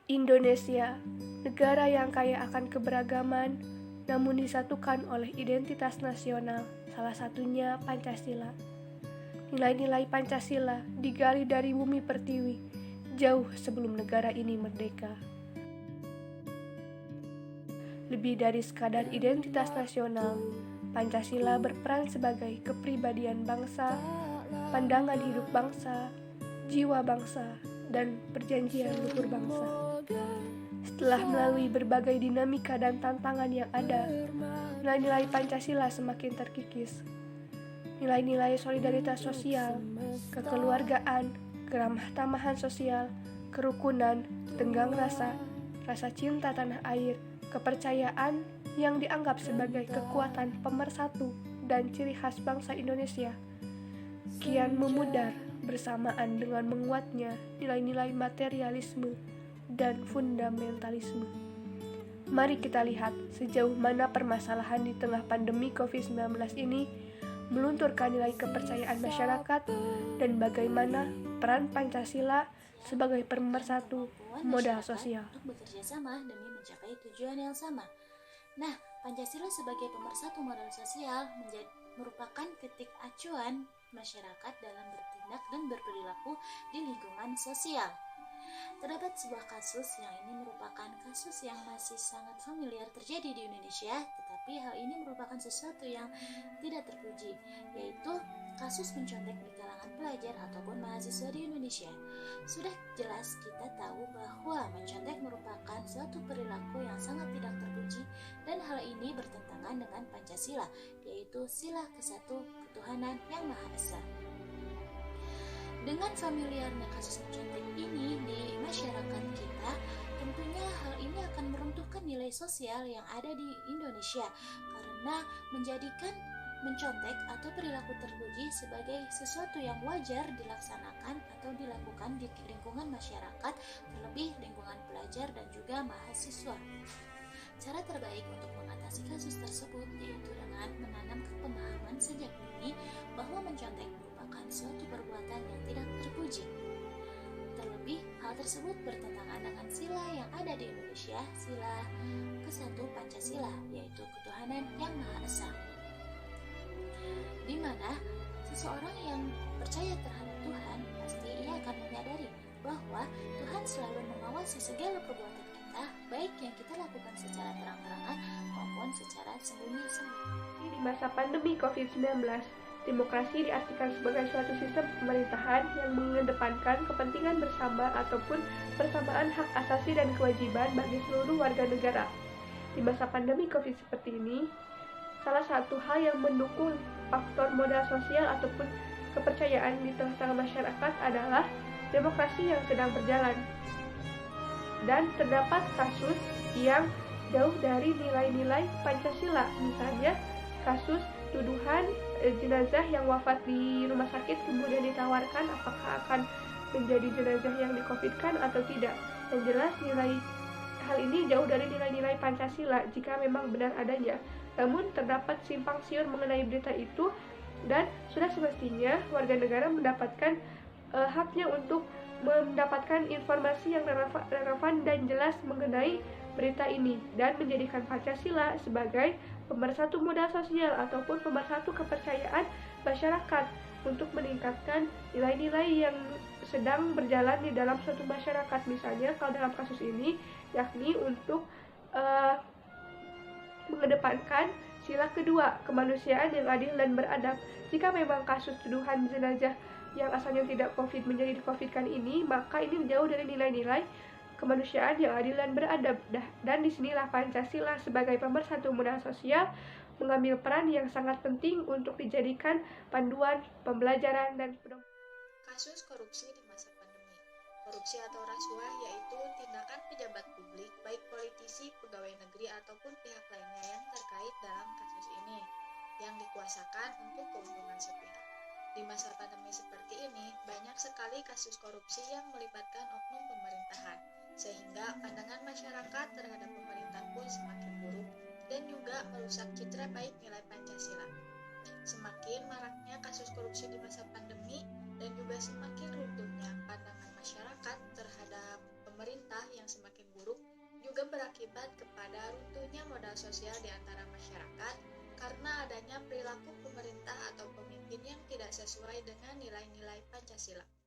Indonesia, negara yang kaya akan keberagaman, namun disatukan oleh identitas nasional, salah satunya Pancasila. Nilai-nilai Pancasila digali dari bumi pertiwi, jauh sebelum negara ini merdeka. Lebih dari sekadar identitas nasional, Pancasila berperan sebagai kepribadian bangsa, pandangan hidup bangsa, jiwa bangsa, dan perjanjian luhur bangsa. Setelah melalui berbagai dinamika dan tantangan yang ada, nilai-nilai Pancasila semakin terkikis. Nilai-nilai solidaritas sosial, kekeluargaan, keramah tamahan sosial, kerukunan, tenggang rasa, rasa cinta tanah air, kepercayaan yang dianggap sebagai kekuatan pemersatu dan ciri khas bangsa Indonesia, kian memudar bersamaan dengan menguatnya nilai-nilai materialisme dan fundamentalisme. Mari kita lihat sejauh mana permasalahan di tengah pandemi COVID-19 ini melunturkan nilai kepercayaan masyarakat dan bagaimana peran Pancasila sebagai pemersatu modal sosial. Untuk bekerja sama demi mencapai tujuan yang sama. Nah, Pancasila sebagai pemersatu modal sosial merupakan titik acuan masyarakat dalam bertindak dan berperilaku di lingkungan sosial. Terdapat sebuah kasus yang ini merupakan kasus yang masih sangat familiar terjadi di Indonesia, tetapi hal ini merupakan sesuatu yang tidak terpuji, yaitu kasus mencontek di kalangan pelajar ataupun mahasiswa di Indonesia. Sudah jelas kita tahu bahwa mencontek merupakan suatu perilaku yang sangat tidak terpuji dan hal ini bertentangan dengan Pancasila, yaitu sila kesatu ketuhanan yang Maha Esa. Dengan familiarnya kasus mencontek ini di masyarakat kita, tentunya hal ini akan meruntuhkan nilai sosial yang ada di Indonesia karena menjadikan mencontek atau perilaku terpuji sebagai sesuatu yang wajar dilaksanakan atau dilakukan di lingkungan masyarakat, terlebih lingkungan pelajar dan juga mahasiswa. Cara terbaik untuk mengatasi kasus tersebut yaitu dengan menanam pemahaman sejak dini bahwa mencontek merupakan suatu perbuatan yang tidak terpuji. Terlebih, hal tersebut bertentangan dengan sila yang ada di Indonesia, sila ke-1 Pancasila, yaitu ketuhanan yang Maha Esa. Di mana seseorang yang percaya terhadap Tuhan pasti ia akan menyadari bahwa Tuhan selalu mengawasi segala perbuatan kita, baik yang kita lakukan secara terang-terangan maupun secara sembunyi-sembunyi. Di masa pandemi COVID-19, demokrasi diartikan sebagai suatu sistem pemerintahan yang mengedepankan kepentingan bersama ataupun persamaan hak asasi dan kewajiban bagi seluruh warga negara. Di masa pandemi COVID seperti ini, salah satu hal yang mendukung faktor modal sosial ataupun kepercayaan di tengah-tengah masyarakat adalah demokrasi yang sedang berjalan. Dan terdapat kasus yang jauh dari nilai-nilai Pancasila, misalnya kasus tuduhan jenazah yang wafat di rumah sakit kemudian ditawarkan apakah akan menjadi jenazah yang di-COVID-kan atau tidak. Yang jelas hal ini jauh dari nilai-nilai Pancasila jika memang benar adanya. Namun terdapat simpang siur mengenai berita itu dan sudah semestinya warga negara mendapatkan haknya untuk mendapatkan informasi yang relevan dan jelas mengenai berita ini dan menjadikan Pancasila sebagai pemersatu modal sosial ataupun pemersatu kepercayaan masyarakat untuk meningkatkan nilai-nilai yang sedang berjalan di dalam suatu masyarakat. Misalnya kalau dalam kasus ini yakni untuk mengedepankan sila kedua, kemanusiaan yang adil dan beradab. Jika memang kasus tuduhan jenazah yang asalnya tidak COVID menjadi di-COVID-kan ini, maka ini jauh dari nilai-nilai kemanusiaan yang adil dan beradab. Dan disinilah Pancasila sebagai pemersatu modal sosial mengambil peran yang sangat penting untuk dijadikan panduan, pembelajaran, dan pedoman. Kasus korupsi di masa pandemi. Korupsi atau rasuah yaitu tindakan pejabat publik, baik politisi, pegawai negeri, ataupun pihak lainnya yang terkait dalam kasus ini, yang dikuasakan untuk keuntungan sepihak. Di masa pandemi seperti ini, banyak sekali kasus korupsi yang melibatkan oknum pemerintahan, sehingga pandangan masyarakat terhadap pemerintah pun semakin buruk dan juga merusak citra baik nilai Pancasila. Semakin maraknya kasus korupsi di masa pandemi dan juga semakin runtuhnya pandangan masyarakat terhadap pemerintah yang semakin berakibat kepada runtuhnya modal sosial di antara masyarakat karena adanya perilaku pemerintah atau pemimpin yang tidak sesuai dengan nilai-nilai Pancasila.